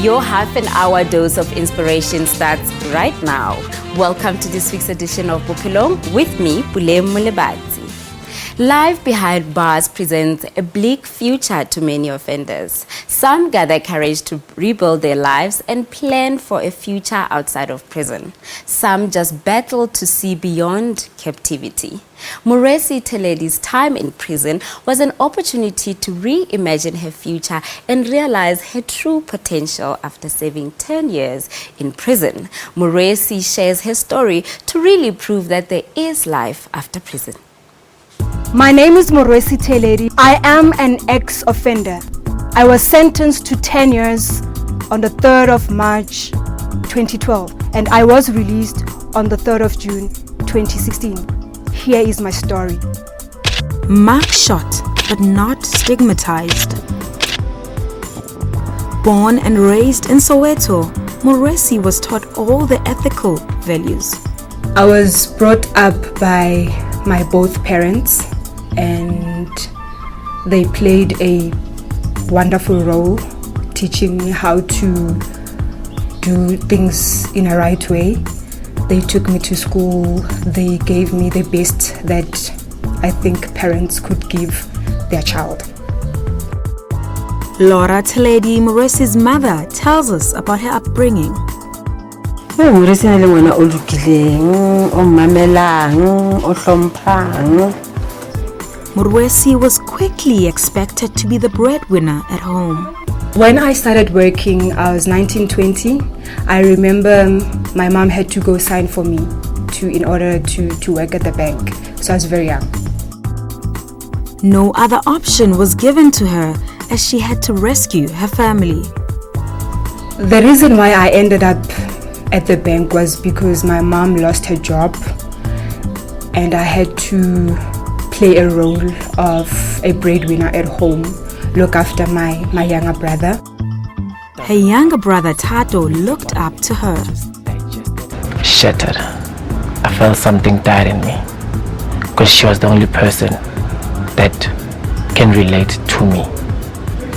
Your half an hour dose of inspiration starts right now. Welcome to this week's edition of Bophelong with me, Puleng Molebatsi. Life behind bars presents a bleak future to many offenders. Some gather courage to rebuild their lives and plan for a future outside of prison. Some just battle to see beyond captivity. Morwesi Theledi's time in prison was an opportunity to reimagine her future and realize her true potential after serving 10 years in prison. Morwesi shares her story to really prove that there is life after prison. My name is Morwesi Theledi. I am an ex-offender. I was sentenced to 10 years on the 3rd of March 2012 and I was released on the 3rd of June 2016. Here is my story. Mark shot, but not stigmatized. Born and raised in Soweto, Morwesi was taught all the ethical values. I was brought up by my both parents and they played a wonderful role teaching me how to do things in a right way. They took me to school. They gave me the best that I think parents could give their child. Laura Theledi, Morwesi's mother, tells us about her upbringing. Morwesi was quickly expected to be the breadwinner at home. When I started working, I was 19-20. I remember my mom had to go sign for me in order to work at the bank. So I was very young. No other option was given to her as she had to rescue her family. The reason why I ended up at the bank was because my mom lost her job and I had to play a role of a breadwinner at home, look after my younger brother. Her younger brother Tato looked up to her. Shattered. I felt something died in me because she was the only person that can relate to me.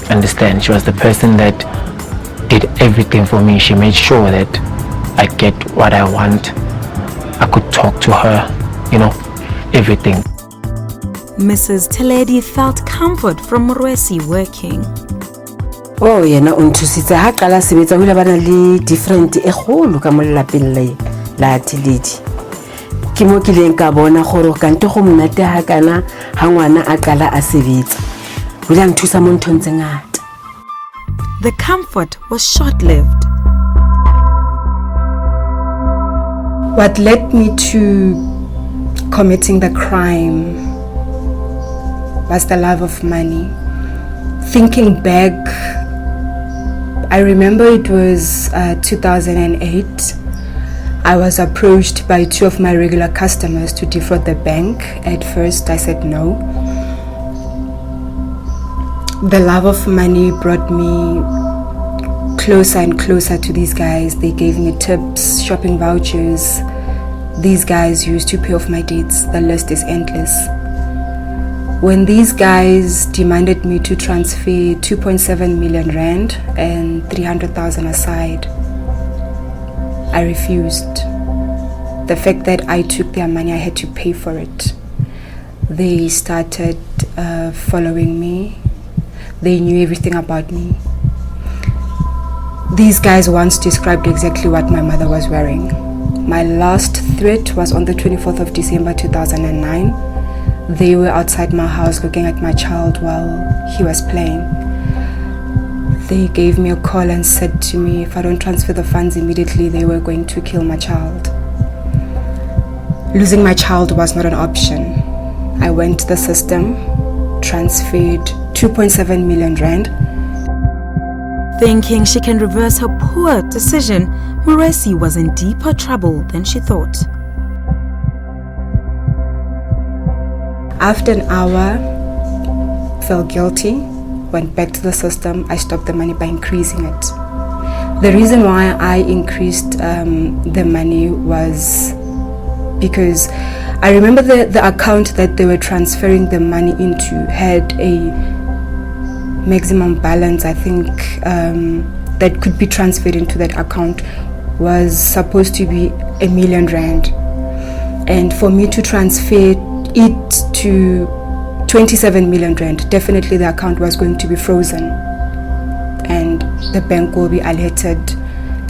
Understand? She was the person that did everything for me. She made sure that I get what I want. I could talk to her, everything. Mrs. Theledi felt comfort from Morwesi working. Oh, yena o nthusitse ha qala sebetsa ho ile bana le different e kgolo ka mollapeng la Theledi. Ke mo ke leng ka bona gore kante go monate ha kana ha ngwana a qala a sebetsa. Ho ile nthusa mo nthong tse ngata. The comfort was short-lived. What led me to committing the crime was the love of money. Thinking back, I remember it was 2008. I was approached by two of my regular customers to defraud the bank. At first I said no. The love of money brought me closer and closer to these guys. They gave me tips, shopping vouchers. These guys used to pay off my debts. The list is endless. When these guys demanded me to transfer 2.7 million rand and 300,000 aside, I refused. The fact that I took their money, I had to pay for it. They started following me. They knew everything about me. These guys once described exactly what my mother was wearing. My last threat was on the 24th of December 2009. They were outside my house looking at my child while he was playing. They gave me a call and said to me if I don't transfer the funds immediately, they were going to kill my child. Losing my child was not an option. I went to the system, transferred 2.7 million rand. Thinking she can reverse her poor decision, Morwesi was in deeper trouble than she thought. After an hour, felt guilty, went back to the system. I stopped the money by increasing it. The reason why I increased the money was because I remember the account that they were transferring the money into had a maximum balance, I think that could be transferred into that account was supposed to be R1 million. And for me to transfer it to 27 million rand, definitely the account was going to be frozen and the bank will be alerted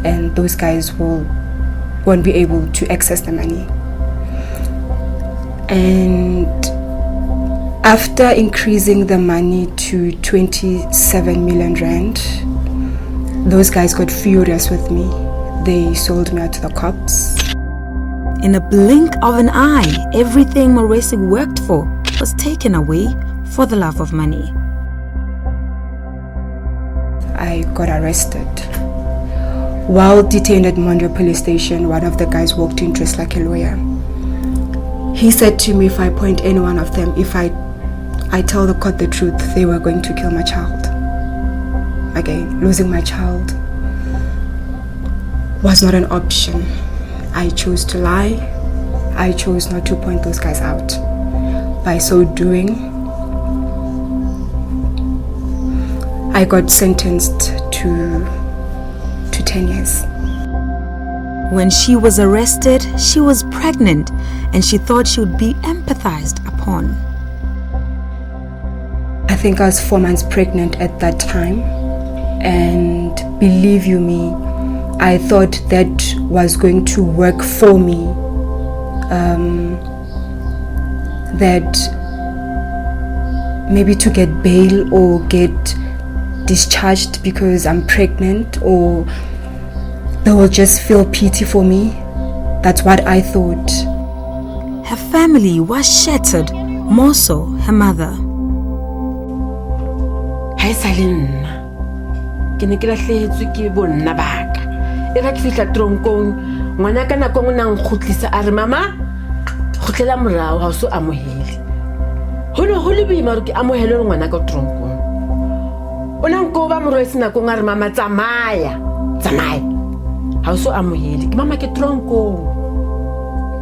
and those guys won't be able to access the money. And after increasing the money to 27 million rand, those guys got furious with me. They sold me out to the cops. In a blink of an eye, everything Morwesi worked for was taken away for the love of money. I got arrested. While detained at Monjo police station, one of the guys walked in dressed like a lawyer. He said to me, if I point any one of them, if I tell the court the truth, they were going to kill my child. Again, losing my child was not an option. I chose to lie. I chose not to point those guys out. By so doing, I got sentenced to 10 years. When she was arrested, she was pregnant and she thought she would be empathized upon. I think I was 4 months pregnant at that time, and believe you me, I thought that was going to work for me, that maybe to get bail or get discharged because I'm pregnant, or they will just feel pity for me. That's what I thought. Her family was shattered, more so her mother. Hai salin. Ke ne ke lahlehetswe ke bonna baka. E ra ke fihla tronkong, ngwana ka nako ngwe nang khutlisa a re mama, khutlela morao ha o so amohele. Ho ne ho le boima hore ke amohele ngwana ka tronkong. O nang go ba Morwesi nako nga re mama tsamaya. Ha o so amohele. Ke mama ke tronkong.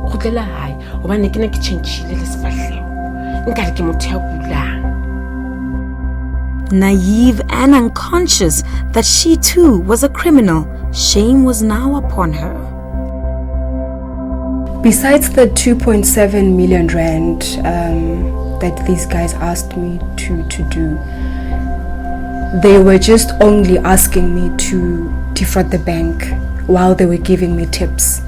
Khutlela hae, hobane ke ne ke tjhentjhile le sefahleho. Nkare ke motho ya kulang. Naive and unconscious that she too was a criminal, shame was now upon her. Besides the 2.7 million rand that these guys asked me to do, they were just only asking me to defraud the bank while they were giving me tips.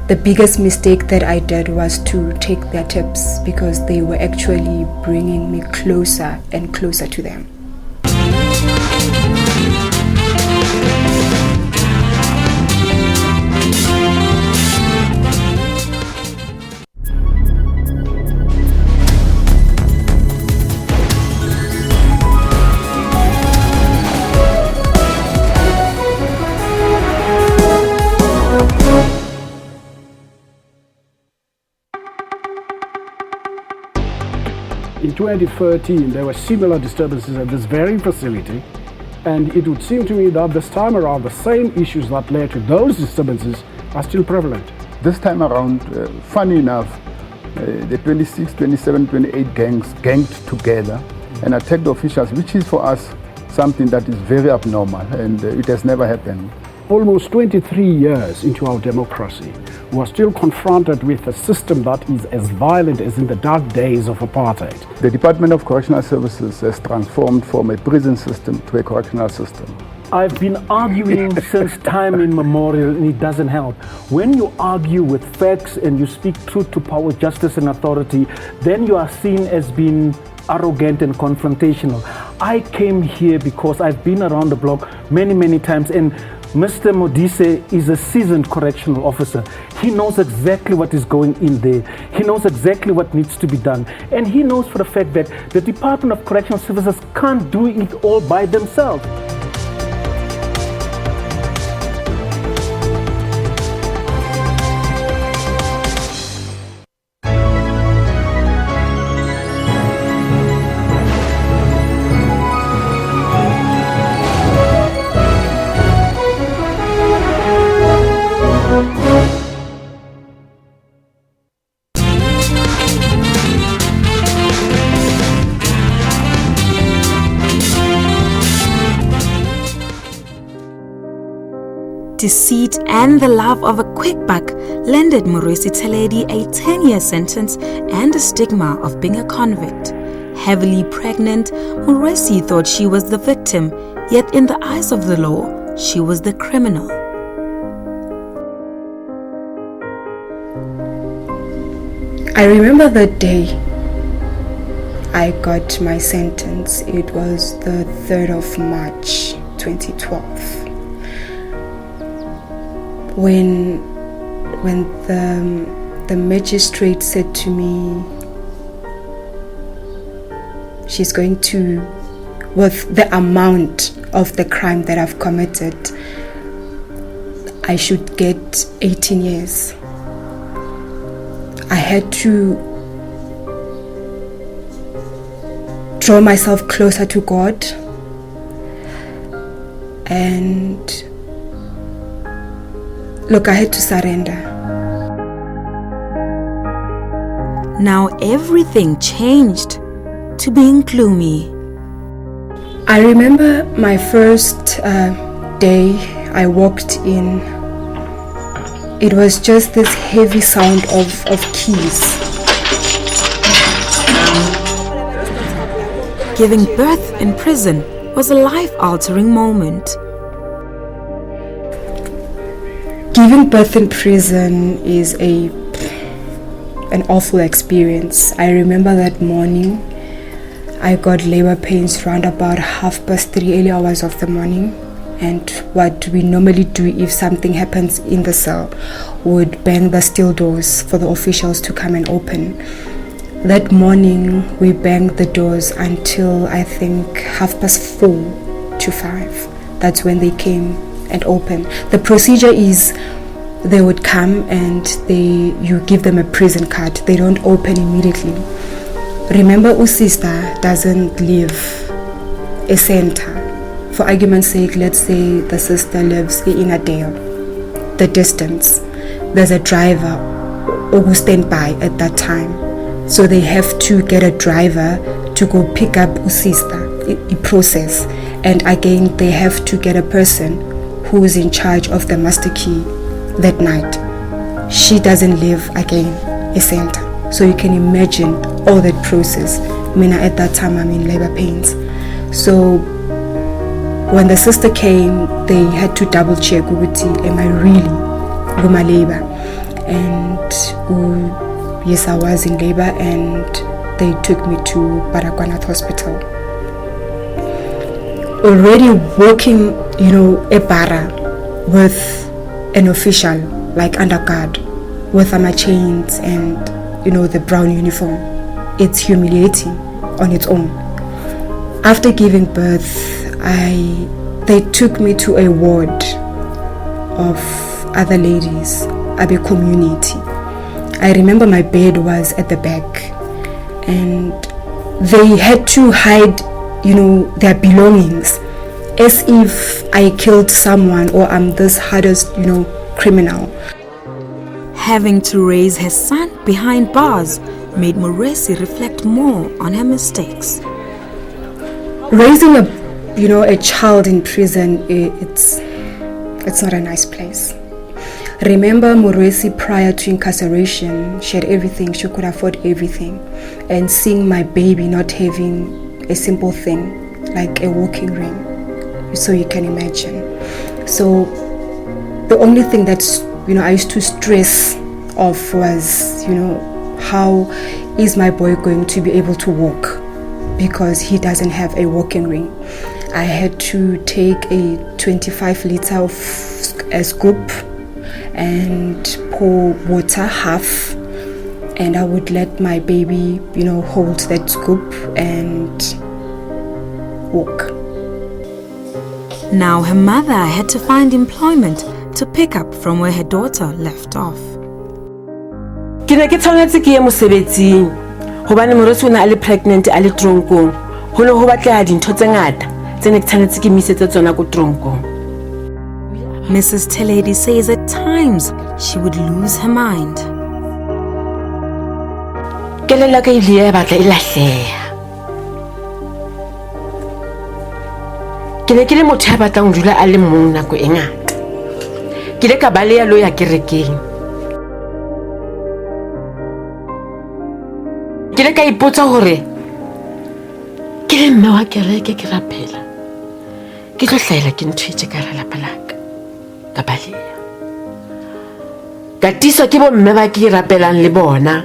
The biggest mistake that I did was to take their tips because they were actually bringing me closer and closer to them. In 2013, there were similar disturbances at this very facility, and it would seem to me that this time around the same issues that led to those disturbances are still prevalent. This time around, funny enough, the 26, 27, 28 gangs ganged together and attacked officials, which is for us something that is very abnormal, and it has never happened. Almost 23 years into our democracy, we are still confronted with a system that is as violent as in the dark days of apartheid. The Department of Correctional Services has transformed from a prison system to a correctional system. I've been arguing since time immemorial, and it doesn't help. When you argue with facts and you speak truth to power, justice and authority, then you are seen as being arrogant and confrontational. I came here because I've been around the block many times, and Mr. Modise is a seasoned correctional officer. He knows exactly what is going in there. He knows exactly what needs to be done. And he knows for the fact that the Department of Correctional Services can't do it all by themselves. Deceit and the love of a quick buck landed Morwesi Theledi a 10-year sentence and a stigma of being a convict. Heavily pregnant, Morwesi thought she was the victim, yet in the eyes of the law, she was the criminal. I remember the day I got my sentence. It was the 3rd of March 2012. When the magistrate said to me, she's going to, with the amount of the crime that I've committed, I should get 18 years. I had to draw myself closer to God and look, I had to surrender. Now everything changed to being gloomy. I remember my first day I walked in. It was just this heavy sound of keys. Giving birth in prison was a life-altering moment. Giving birth in prison is an awful experience. I remember that morning I got labor pains around about 3:30, early hours of the morning. And what we normally do if something happens in the cell would bang the steel doors for the officials to come and open. That morning we banged the doors until I think 4:30 to 5. That's when they came and opened. The procedure is they would come and you give them a prison card. They don't open immediately. Remember, Usista doesn't live a center. For argument's sake, let's say the sister lives in a Dale. The distance, there's a driver who stand by at that time. So they have to get a driver to go pick up Usista, a process. And again, they have to get a person who is in charge of the master key that night. She doesn't live again a center. So you can imagine all that process. Mina, at that time, I'm in labor pains. So when the sister came, they had to double check, am I really in my labor? And yes, I was in labor, and they took me to Baragwanath Hospital. Already working, a bara with an official, like under guard, with my chains and, the brown uniform. It's humiliating on its own. After giving birth, they took me to a ward of other ladies, Abe community. I remember my bed was at the back, and they had to hide, their belongings, as if I killed someone or I'm this hardest, criminal. Having to raise her son behind bars made Morwesi reflect more on her mistakes. Raising a child in prison, it's not a nice place. Remember Morwesi prior to incarceration, she had everything, she could afford everything. And seeing my baby not having a simple thing, like a walking ring, so you can imagine. So the only thing that's, I used to stress of was, how is my boy going to be able to walk? Because he doesn't have a walking ring. I had to take a 25 liter of a scoop and pour water half, and I would let my baby, hold that scoop and walk. Now her mother had to find employment to pick up from where her daughter left off. Ke ne ke tshwanetse ke ye mosebetsing hobane Morwesi o ne a le pregnant a le tronkong. Ho ne ho batleha dintho tse ngata tse ne ke tshwanetse ke misetse tsona ko tronkong. Mrs. Theledi says at times she would lose her mind. Kelello ka ile ya batla e lahleha. Ke ne ke le motho ya batlang ho dula a le mong nako e ngata. ke le ka baleya lo ya kerekeng ke le ka ipotsa hore ke le mme wa kereke ke rapela ke tlo hlaela ke ntshwetse ka ra lapa laka ka baleya ka tiswa ke bo mme ba ke rapelang le bona.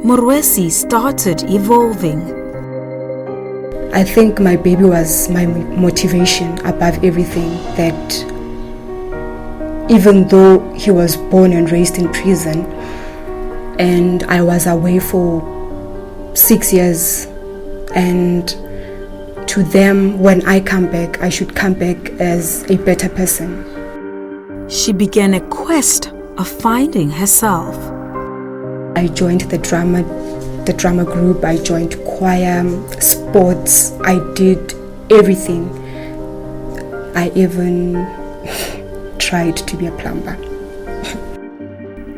Morwesi started evolving. I think my baby was my motivation above everything, that even though he was born and raised in prison and I was away for 6 years, and to them, when I come back, I should come back as a better person. She began a quest of finding herself. I joined the drama group, I joined choir, sports, I did everything. I even tried to be a plumber.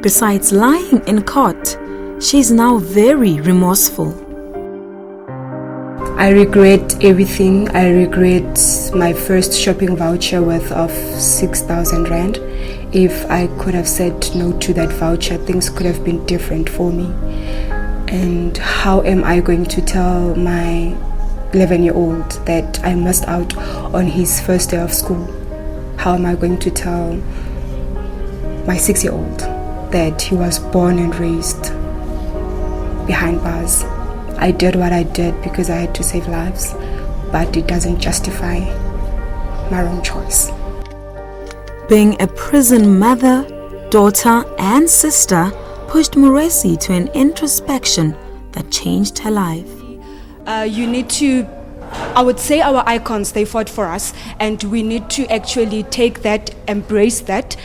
Besides lying in court, she's now very remorseful. I regret everything. I regret my first shopping voucher worth of 6,000 Rand. If I could have said no to that voucher, things could have been different for me. And how am I going to tell my 11-year-old that I missed out on his first day of school? How am I going to tell my 6-year-old that he was born and raised behind bars? I did what I did because I had to save lives, but it doesn't justify my wrong choice. Being a prison mother, daughter, and sister pushed Morwesi to an introspection that changed her life. You need to, I would say our icons, they fought for us, and we need to actually take that, embrace that.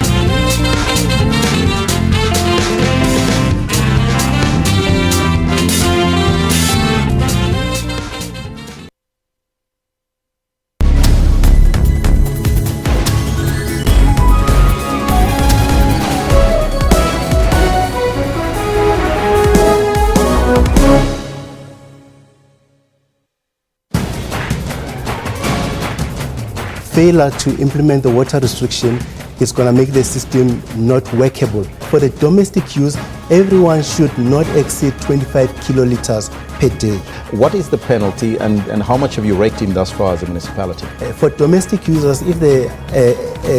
Failure to implement the water restriction is going to make the system not workable. For the domestic use, everyone should not exceed 25 kiloliters per day. What is the penalty and how much have you raked in thus far as a municipality? For domestic users, if they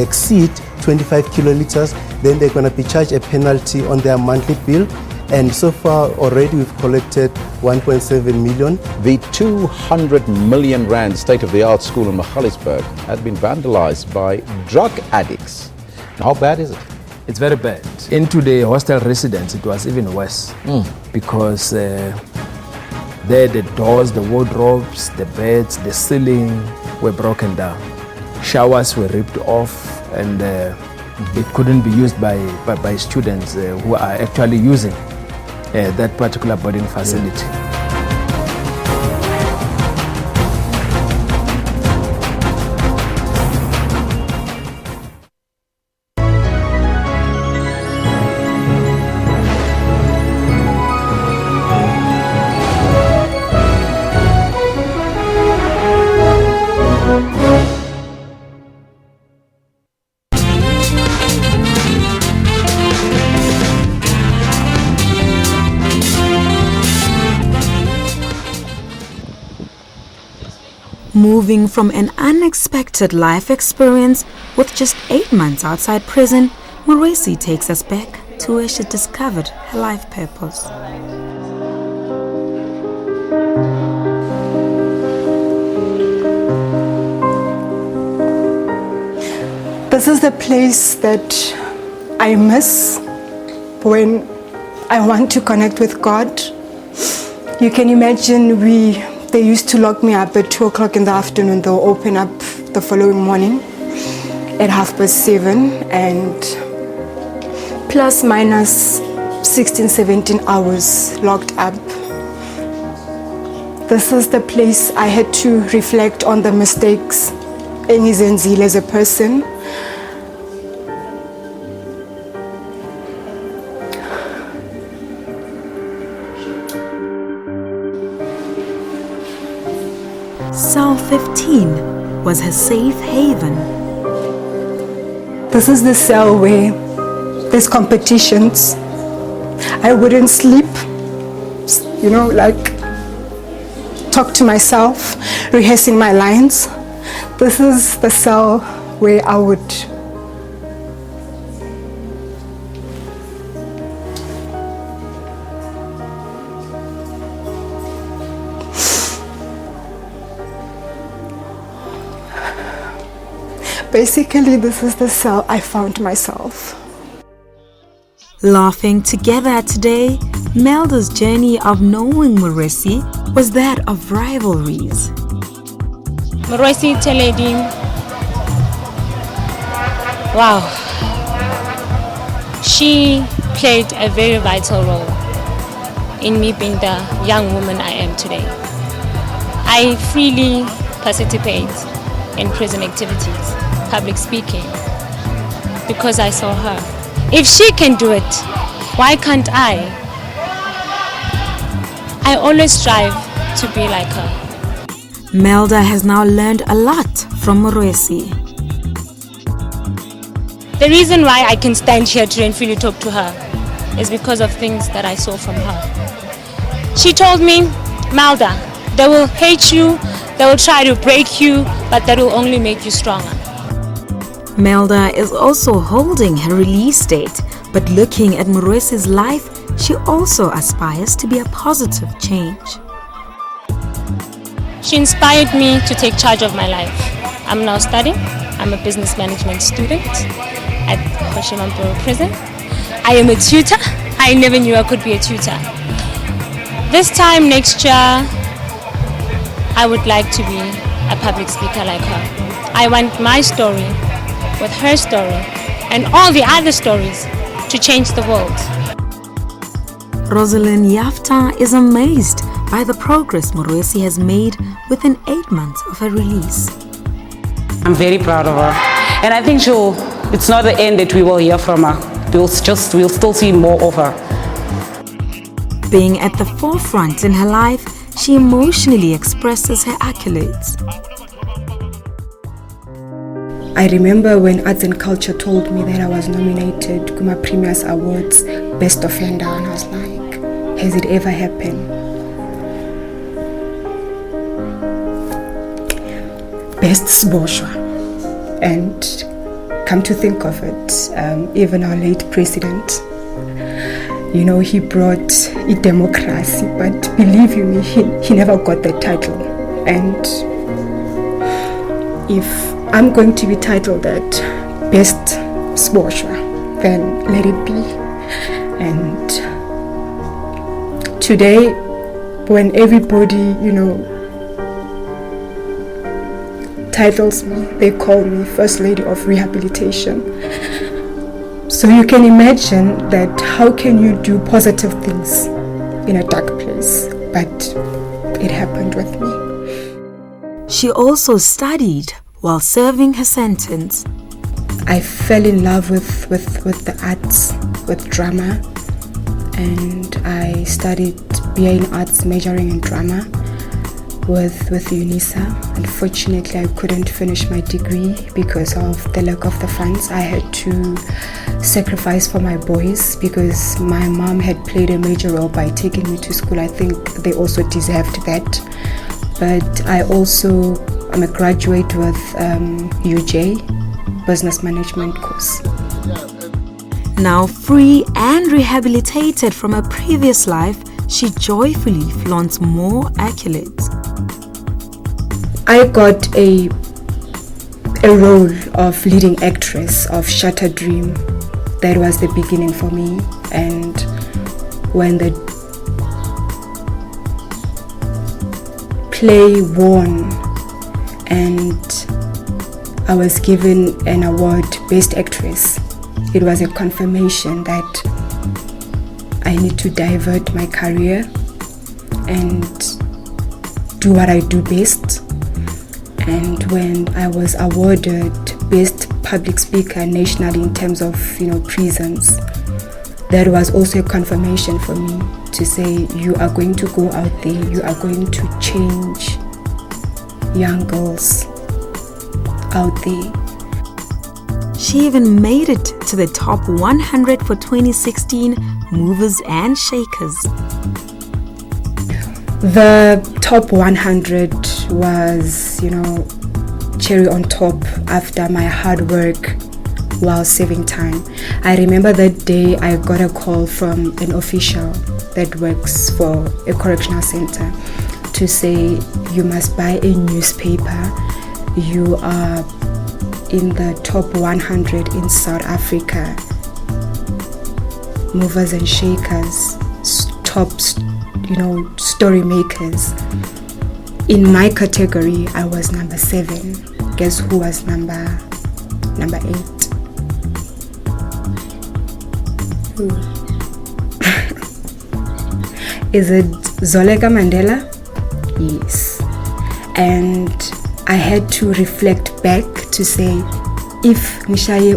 exceed 25 kiloliters, then they're going to be charged a penalty on their monthly bill. And so far already we've collected 1.7 million. The 200 million Rand state-of-the-art school in Magaliesburg had been vandalized by drug addicts. How bad is it? It's very bad. Into the hostel residents, it was even worse because there the doors, the wardrobes, the beds, the ceiling were broken down. Showers were ripped off, and it couldn't be used by students who are actually using that particular boarding facility. Moving from an unexpected life experience with just 8 months outside prison, Morwesi takes us back to where she discovered her life purpose. This is the place that I miss when I want to connect with God. You can imagine they used to lock me up at 2 o'clock in the afternoon. They'll open up the following morning at 7:30, and plus minus 16, 17 hours locked up. This is the place I had to reflect on the mistakes engizenzile as a person. Cell 15 was her safe haven. This is the cell where there's competitions. I wouldn't sleep, talk to myself, rehearsing my lines. This is the cell where I would basically, this is the cell I found myself. Laughing together today, Melda's journey of knowing Morwesi was that of rivalries. Morwesi Theledi, wow, she played a very vital role in me being the young woman I am today. I freely participate in prison activities, public speaking, because I saw her. If she can do it, why can't I? I always strive to be like her. Melda has now learned a lot from Morwesi. The reason why I can stand here today and freely talk to her is because of things that I saw from her. She told me, Melda, they will hate you, they will try to break you, but that will only make you stronger. Melda is also holding her release date, but looking at Morwesi's life, she also aspires to be a positive change. She inspired me to take charge of my life. I'm now studying. I'm a business management student at Bophelong prison. I am a tutor. I never knew I could be a tutor. This time next year, I would like to be a public speaker like her. I want my story with her story and all the other stories to change the world. Rosalind Yafta is amazed by the progress Morwesi has made within 8 months of her release. I'm very proud of her, and I think it's not the end that we will hear from her. We'll still see more of her. Being at the forefront in her life, she emotionally expresses her accolades. I remember when Arts and Culture told me that I was nominated to my previous awards, Best Offender, and I was like, has it ever happened? Best Sboshwa. And come to think of it, even our late president, he brought a democracy, but believe you me, he never got that title. And if I'm going to be titled that Best Sboshwa, then let it be. And today, when everybody, titles me, they call me First Lady of Rehabilitation. So you can imagine that how can you do positive things in a dark place? But it happened with me. She also studied while serving her sentence. I fell in love with the arts, with drama, and I studied BA in Arts, majoring in drama with UNISA. Unfortunately, I couldn't finish my degree because of the lack of the funds. I had to sacrifice for my boys because my mom had played a major role by taking me to school. I think they also deserved that. But I'm a graduate with UJ, Business Management course. Now free and rehabilitated from her previous life, she joyfully flaunts more accolades. I got a role of leading actress of Shattered Dream. That was the beginning for me. And when the play won and I was given an award, Best Actress, it was a confirmation that I need to divert my career and do what I do best. And when I was awarded Best Public Speaker nationally in terms of prisons, that was also a confirmation for me to say, you are going to go out there, you are going to change young girls out there. She even made it to the top 100 for 2016 Movers and Shakers. The top 100 was, cherry on top after my hard work while saving time. I remember that day I got a call from an official that works for a correctional center to say, you must buy a newspaper. You are in the top 100 in South Africa. Movers and Shakers, top, story makers. In my category, I was number 7. Guess who was number 8? Who? Is it Zoleka Mandela? Yes. And I had to reflect back to say, if Nishaye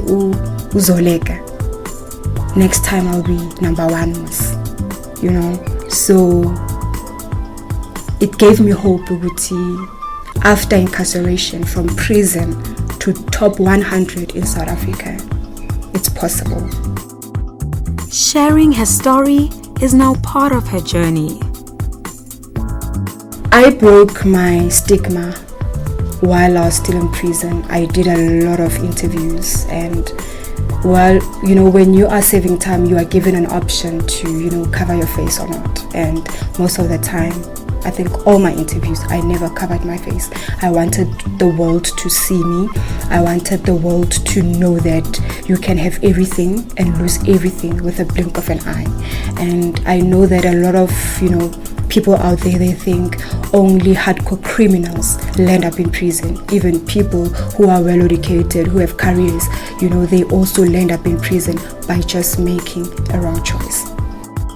Uzoleka, next time I'll be number 1, So it gave me hope, Uguti, after incarceration from prison to top 100 in South Africa. It's possible. Sharing her story is now part of her journey. I broke my stigma while I was still in prison. I did a lot of interviews, and when you are saving time, you are given an option to cover your face or not. And most of the time, I think all my interviews, I never covered my face. I wanted the world to see me. I wanted the world to know that you can have everything and lose everything with a blink of an eye. And I know that a lot of people out there, they think only hardcore criminals land up in prison. Even people who are well educated, who have careers, they also land up in prison by just making a wrong choice.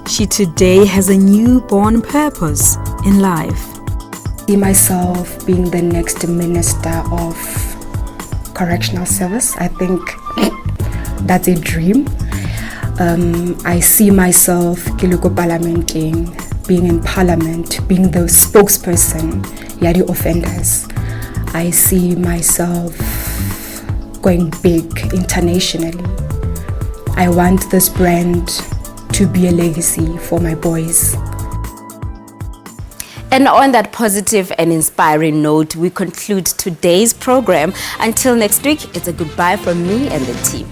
She today has a newborn purpose in life. See myself being the next minister of correctional service. I think that's a dream. I see myself being in parliament, being the spokesperson, the offenders. I see myself going big internationally. I want this brand to be a legacy for my boys. And on that positive and inspiring note, we conclude today's program. Until next week, it's a goodbye from me and the team.